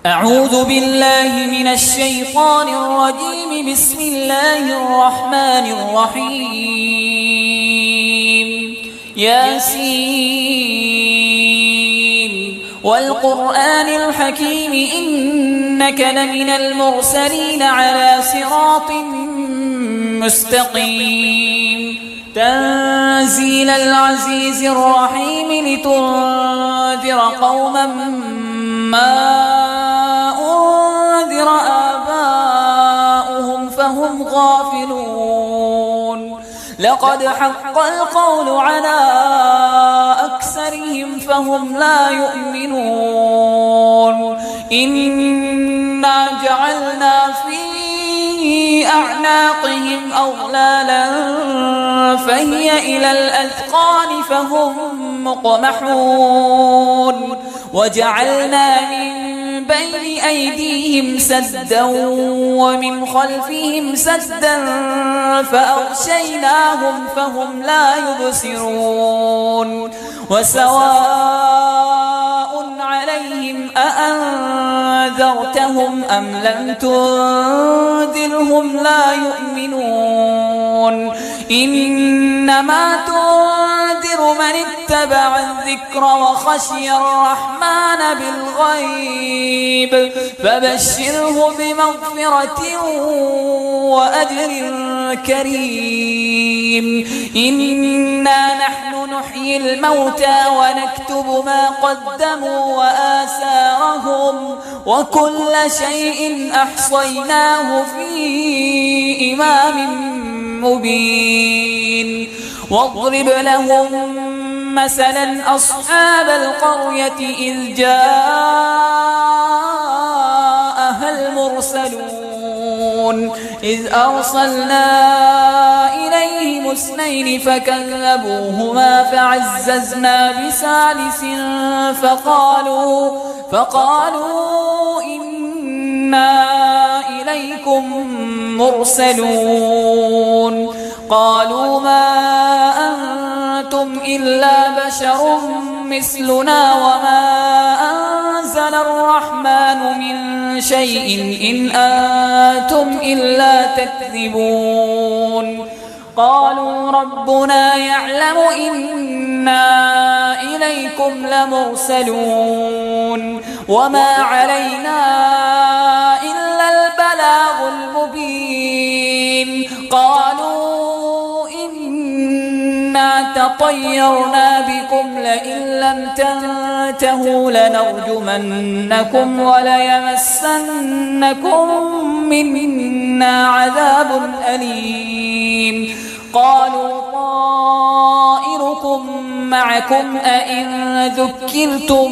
أعوذ بالله من الشيطان الرجيم. بسم الله الرحمن الرحيم. ياسين والقرآن الحكيم إنك لمن المرسلين على صراط مستقيم. تنزيل العزيز الرحيم لتنذر قوما ما أنذر آباؤهم فهم غافلون. لقد حق القول على أكثرهم فهم لا يؤمنون. إنا جعلنا في أعناقهم أغلالا فهي إلى الأذقان فهم مقمحون. وجعلنا من بين أيديهم سدا ومن خلفهم سدا فأغشيناهم فهم لا يبصرون. وسواء عليهم أأنذرتهم أم لم تنذرهم لا يؤمنون. إنما تنذر من اتبع الذكر وخشي الرحمن بالغيب فبشره بمغفرة وأجر كريم. إنا نحن نحيي الموتى ونكتب ما قدموا وآثارهم وكل شيء أحصيناه في إمام مبين. واضرب لهم مثلا أصحاب القرية إذ جاءها المرسلون إذ أرسلنا إليهم اثنين فكذبوهما فعززنا بثالث فقالوا إنا إليكم مرسلون. قالوا ما أنتم إلا بشر مثلنا وما أنزل الرحمن من شيء إن أنتم إلا تكذبون. قالوا ربنا يعلم إنا إليكم لمرسلون وما علينا إلا البلاغ المبين. قالوا إنا تطيرنا بكم لئن لم تنتهوا لنرجمنكم وليمسنكم منا عذاب أليم. قالوا طائركم معكم أئن ذكرتم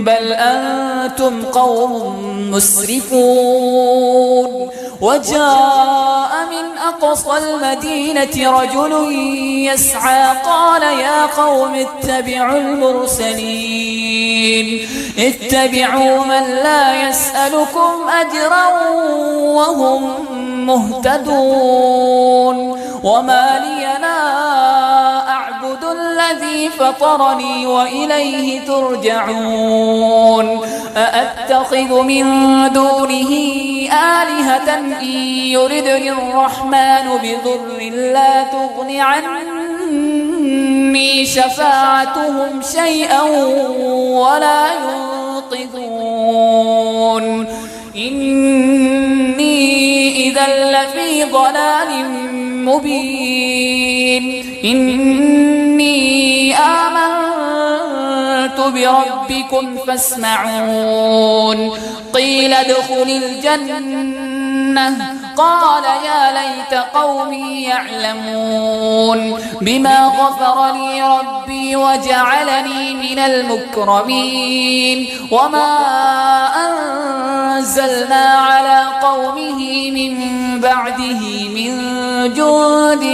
بل أنتم قوم مسرفون. وجاء من أقصى المدينة رجل يسعى قال يا قوم اتبعوا المرسلين اتبعوا من لا يسألكم أجرا وهم مهتدون. وما لي لا أعبد الذي فطرني وإليه ترجعون. أأتخذ من دونه آلهة إن يردني الرحمن بضر لا تغن عني شفاعتهم شيئا ولا ينقذون. إني إذا لفي ضلال مبين. إني آمنت بربكم فاسمعون. قيل ادخل الجنة قال يا ليت قومي يعلمون بما غفر لي ربي وجعلني من المكرمين. وما أنزلنا على قومه من بعده من جند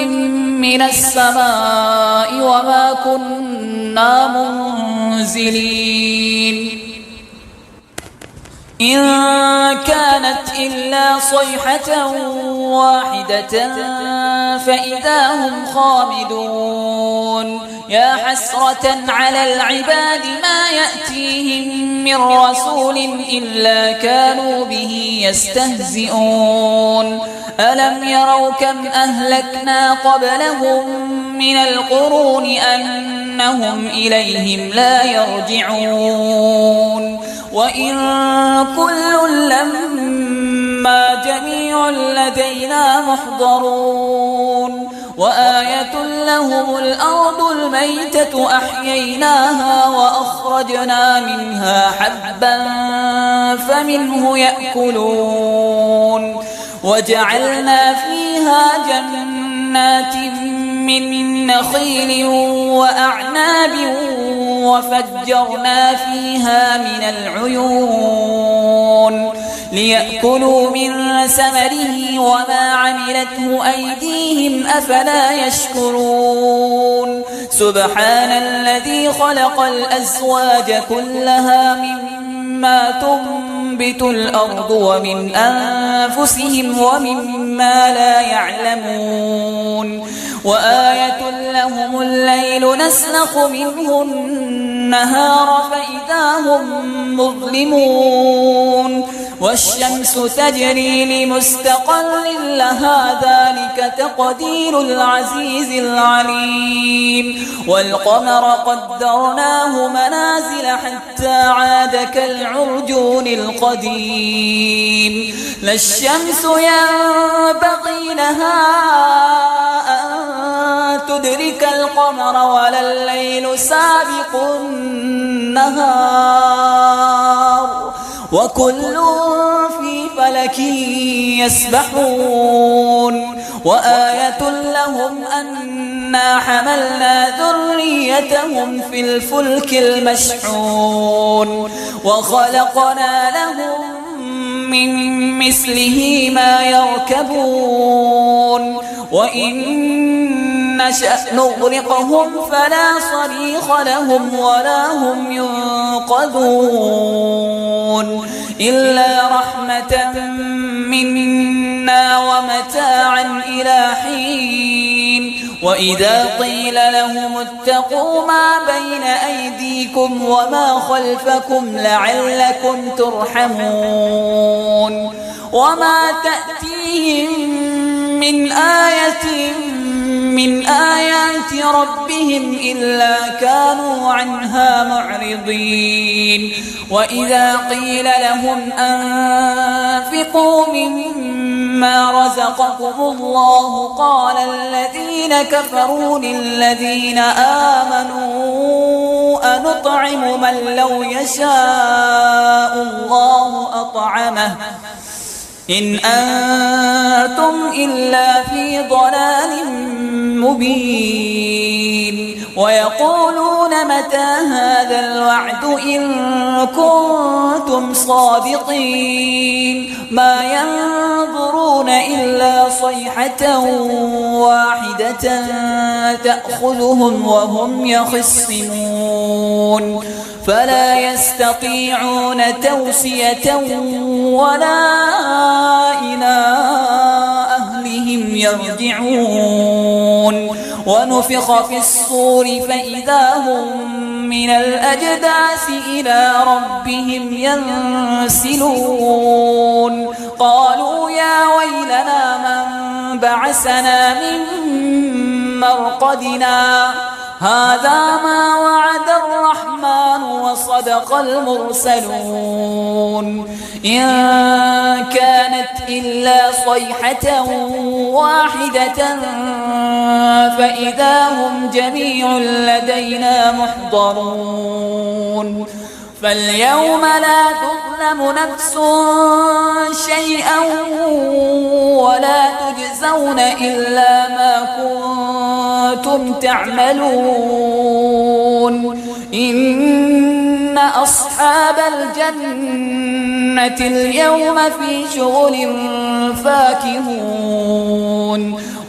من السماء وما كنا منزلين. إن كانت إلا صيحة واحدة فإذا هم خامدون يا حسرة على العباد ما يأتيهم من رسول إلا كانوا به يستهزئون ألم يروا كم أهلكنا قبلهم من القرون أنهم إليهم لا يرجعون وإن كل لما جميع لدينا محضرون وآية لهم الأرض الميتة أحييناها وأخرجنا منها حبا فمنه يأكلون وجعلنا فيها جنات من نخيل وأعناب وفجرنا فيها من العيون ليأكلوا من ثمره وما عملته أيديهم أفلا يشكرون سبحان الذي خلق الأزواج كلها مما تنبت الأرض ومن أنفسهم ومما لا يعلمون وآية لهم الليل نسلخ منه النهار فإذا هم مظلمون والشمس تجري لمستقر لها ذلك تقدير العزيز العليم والقمر قدرناه منازل حتى عاد كالعرجون القديم لا الشمس ينبغي لها أن تدرك القمر ولا الليل سابق النهار وكل في فلك يسبحون وآية لهم أنا حملنا ذريتهم في الفلك المشحون وخلقنا لهم من مثله ما يركبون وإن نشأ نغرقهم فلا صريخ لهم ولا هم ينقذون إلا رحمة منا ومتاعا إلى حين وإذا قيل لهم اتقوا ما بين أيديكم وما خلفكم لعلكم ترحمون وما تأتيهم من آية من آيات ربهم إلا كانوا عنها معرضين وإذا قيل لهم أنفقوا مما رزقكم الله قال الذين كفروا للذين آمنوا أنطعم من لو يشاء الله أطعمه إن أنتم إلا في ضلال مبين ويقولون متى هذا الوعد إن كنتم صادقين ما ينظرون إلا صيحة واحدة تأخذهم وهم يخصمون فلا يستطيعون توصية ولا إلى أهلهم يرجعون ونفخ في الصور فإذا هم من الأجداث إلى ربهم ينسلون قالوا يا ويلنا من بعثنا من مرقدنا هذا ما وعد الرحمن وصدق المرسلون إن كانت إلا صيحة واحدة فإذا هم جميع لدينا محضرون فاليوم لا تظلم نفس شيئا ولا تجزون إلا ما كنتم تعملون إن أصحاب الجنة اليوم في شغل فاكهون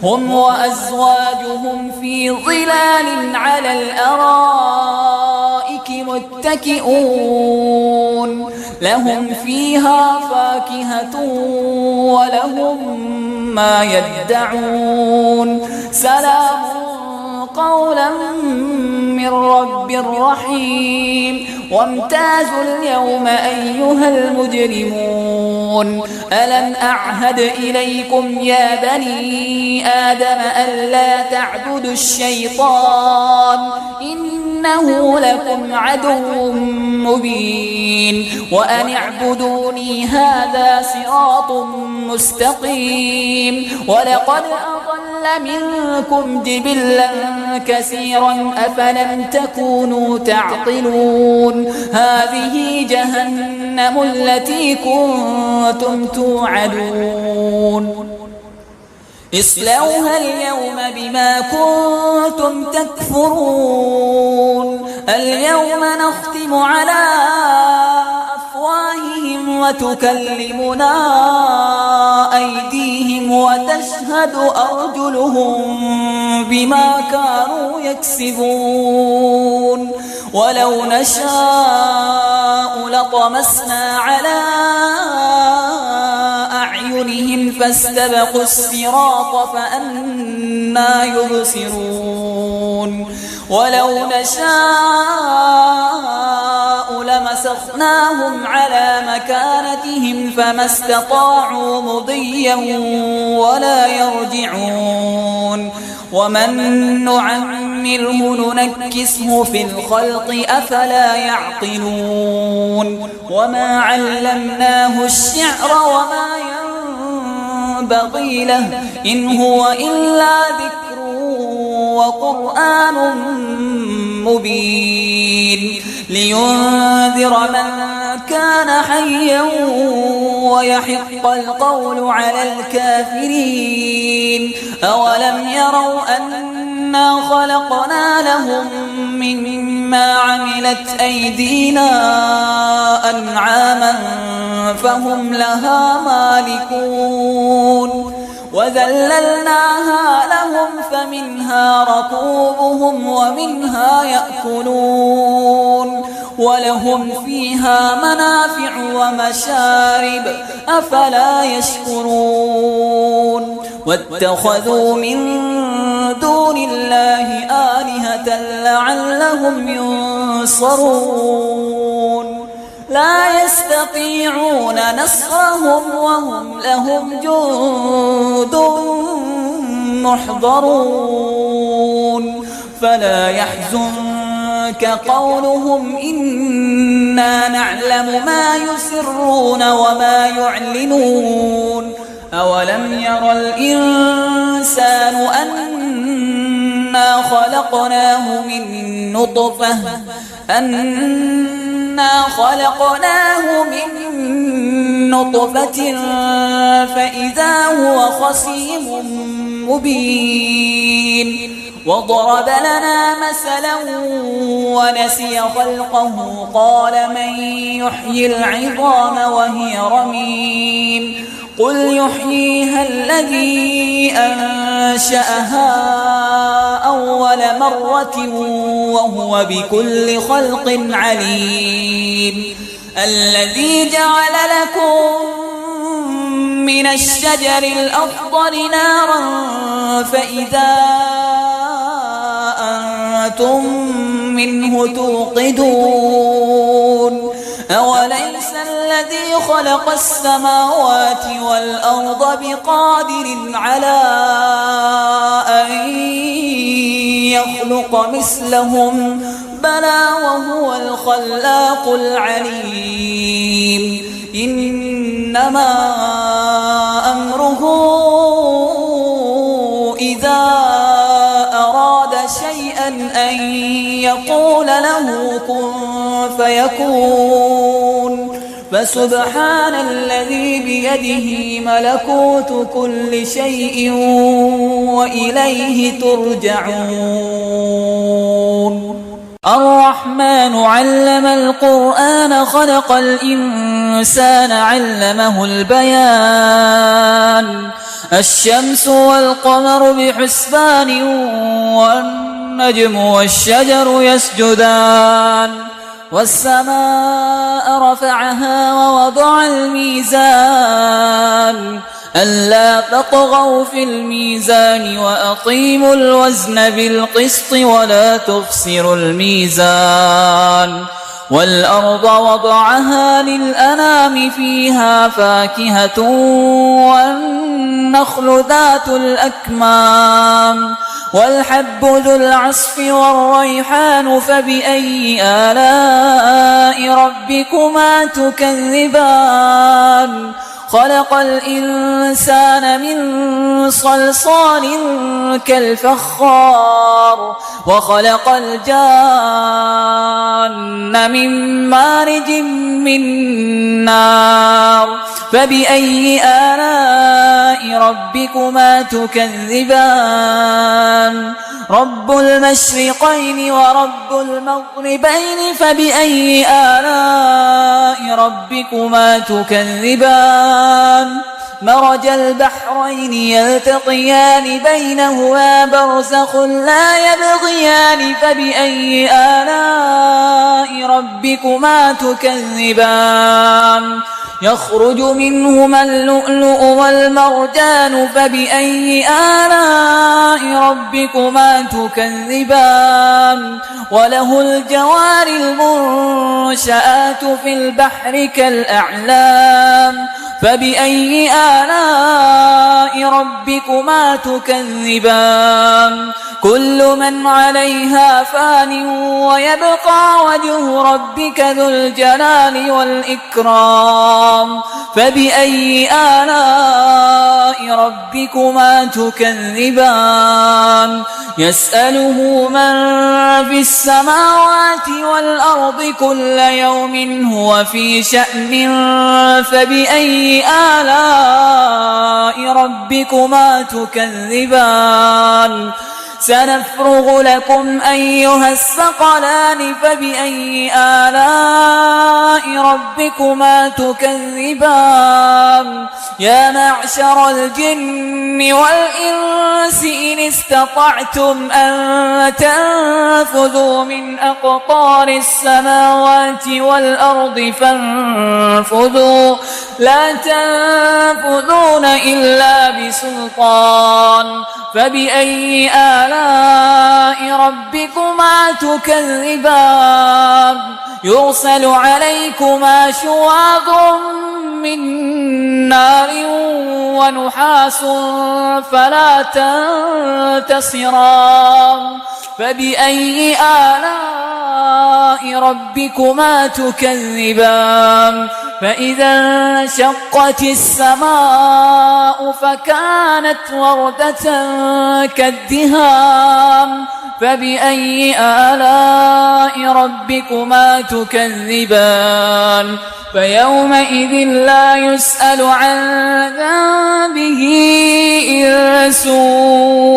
هم وأزواجهم في ظلال على الأرائك متكئون لهم فيها فاكهة ولهم ما يدعون سلام قولا من رب رحيم وامتازوا اليوم أيها المجرمون ألم أعهد إليكم يا بني آدم ألا تعبدوا الشيطان إنه لكم عدو مبين وأن اعبدوني هذا صراط مستقيم ولقد أضل منكم جبلا كثيرا أفلم تكونوا تعقلون هذه جهنم التي كنتم توعدون اصلوها اليوم بما كنتم تكفرون اليوم نختم على أفواههم وتكلمنا أيديهم وتشهد أرجلهم بما كانوا يكسبون ولو نشاء لطمسنا على أعينهم فاستبقوا الصراط فأنى يبصرون ولو نشاء لمسخناهم على مكانتهم فما استطاعوا مضيا ولا يرجعون ومن نعمره ننكسه في الخلق أفلا يعقلون وما علمناه الشعر وما ينبغي له إن هو إلا ذكر وقرآن مبين لينذر من كان حيا ويحق القول على الكافرين أولم يروا أنا خلقنا لهم مما عملت أيدينا أنعاما فهم لها مالكون وذللناها لهم فمنها ركوبهم ومنها يأكلون ولهم فيها منافع ومشارب أفلا يشكرون واتخذوا من دون الله آلهة لعلهم ينصرون لا يستطيعون نصرهم وهم لهم جند محضرون فلا يحزنك قولهم إنا نعلم ما يسرون وما يعلنون أولم ير الإنسان أنا خلقناه من نطفة فإذا هو خصيم مبين وضرب لنا مثلا ونسي خلقه قال من يحيي العظام وهي رميم قل يحييها الذي أنشأها أول مرة وهو بكل خلق عليم الذي جعل لكم من الشجر الأخضر نارا فإذا أنتم منه توقدون أوليس الذي خلق السماوات والأرض بقادر على أن يخلق مثلهم بلى وهو الخلاق العليم إنما أمره إذا أراد شيئا أن يقول له كن فيكون فسبحان الذي بيده ملكوت كل شيء وإليه ترجعون الرحمن علم القرآن خلق الإنسان علمه البيان الشمس والقمر بحسبان والنجم والشجر يسجدان والسماء رفعها ووضع الميزان ألا تطغوا في الميزان وأقيموا الوزن بالقسط ولا تخسروا الميزان والأرض وضعها للأنام فيها فاكهة والنخل ذات الأكمام والحب ذو العصف والريحان فبأي آلاء ربكما تكذبان خلق الإنسان من صلصال كالفخار وخلق الجان من مارج من نار فبأي آلاء ربكما تكذبان رب المشرقين ورب المغربين فبأي آلاء ربكما تكذبان مرج البحرين يلتقيان بينهما برزخ لا يبغيان فبأي آلاء ربكما تكذبان يخرج منهما اللؤلؤ والمرجان فبأي آلاء ربكما تكذبان وله الجوار المنشآت في البحر كالأعلام فبأي آلاء ربكما تكذبان كل من عليها فان ويبقى وجه ربك ذو الجلال والإكرام فبأي آلاء ربكما تكذبان يسأله من في السماوات والأرض كل يوم هو في شأن فبأي آلاء ربكما تكذبان سنفرغ لكم أيها الثقلان فبأي آلاء ربكما تكذبان يا معشر الجن والإنس إن استطعتم أن تنفذوا من أقطار السماوات والأرض فانفذوا لا تنفذون إلا بسلطان فبأي آلاء ربكما تكذبان يرسل عليكما شواظ من نار ونحاس فلا تنتصران فبأي آلاء ربكما تكذبان فإذا انشقت السماء فكانت وردة كالدهان فبأي آلاء ربكما تكذبان فيومئذ فلا يسأل عن ذنبه إنس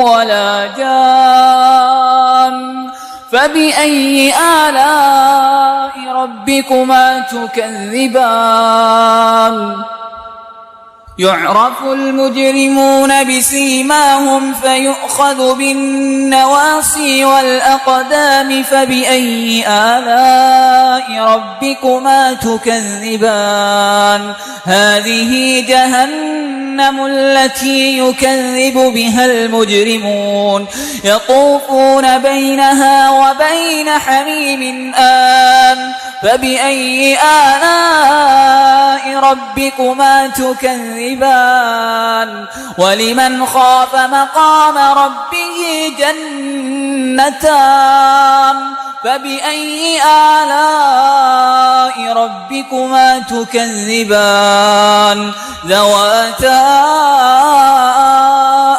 ولا جان فبأي آلاء ربكما تكذبان يعرف المجرمون بسيماهم فيؤخذ بالنواصي والأقدام فبأي آلاء ربكما تكذبان هذه جهنم التي يكذب بها المجرمون يطوفون بينها وبين حميم آن فبأي آلاء ربكما تكذبان ولمن خاف مقام ربه جنتان فبأي آلاء ربكما تكذبان ذواتا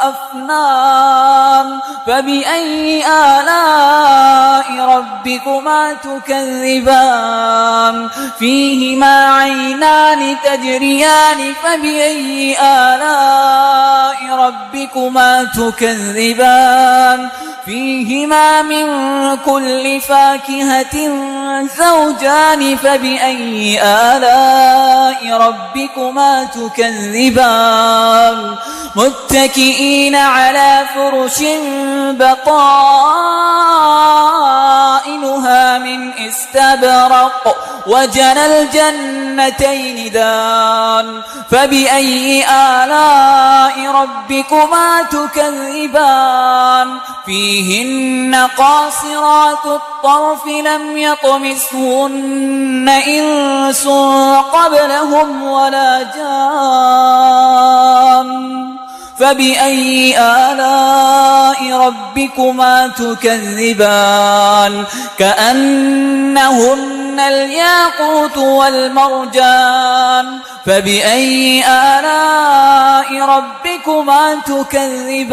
أفنان فبأي آلاء ربكما تكذبان فيهما عينان تجريان فبأي آلاء ربكما تكذبان فيهما من كل فاكهة زوجان فبأي آلاء ربكما تكذبان متكئين على فرش بطائنها من استبرق وجنى الجنتين دان فبأي آلاء ربكما تكذبان فيهن قاصرات الطرف لم يطمثهن إنس قبلهم ولا جان فبأي آلاء ربكما تكذبان كأنهن الياقوت والمرجان فبأي آلاء ربكما تكذبان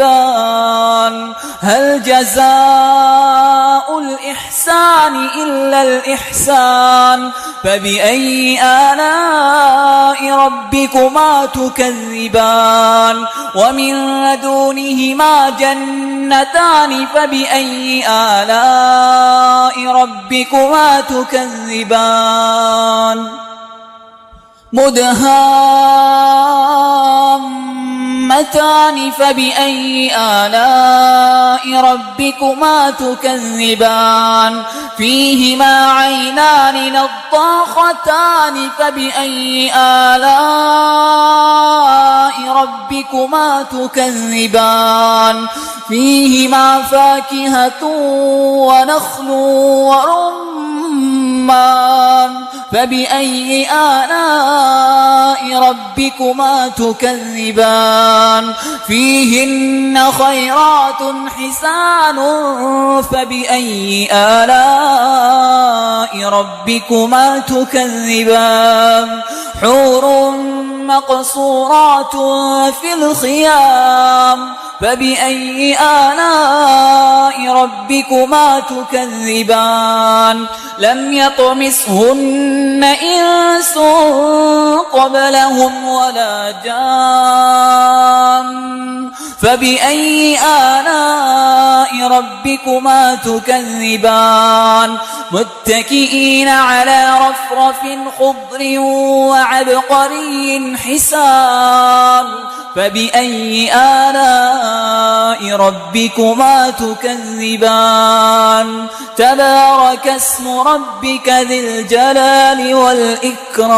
هل جزاء الإحسان إلا الإحسان فبأي آلاء ربكما تكذبان ومن دونهما جنتان فبأي آلاء ربكما تكذبان مدهامتان فبأي آلاء ربكما تكذبان فيهما عينان نضاختان فبأي آلاء ربكما تكذبان فيهما فاكهة ونخل ورمان فبأي آلاء ربكما تكذبان فيهن خيرات حسان فبأي آلاء ربكما تكذبان حور مقصورات في الخيام فبأي آلاء ربكما تكذبان لم يطمثهن إنس قبلهم ولا جان فبأي آلاء ربكما تكذبان متكئين على رفرف خضر وعبقري حسان فبأي آلاء ربكما تكذبان تبارك اسم ربك ذي الجلال والإكرام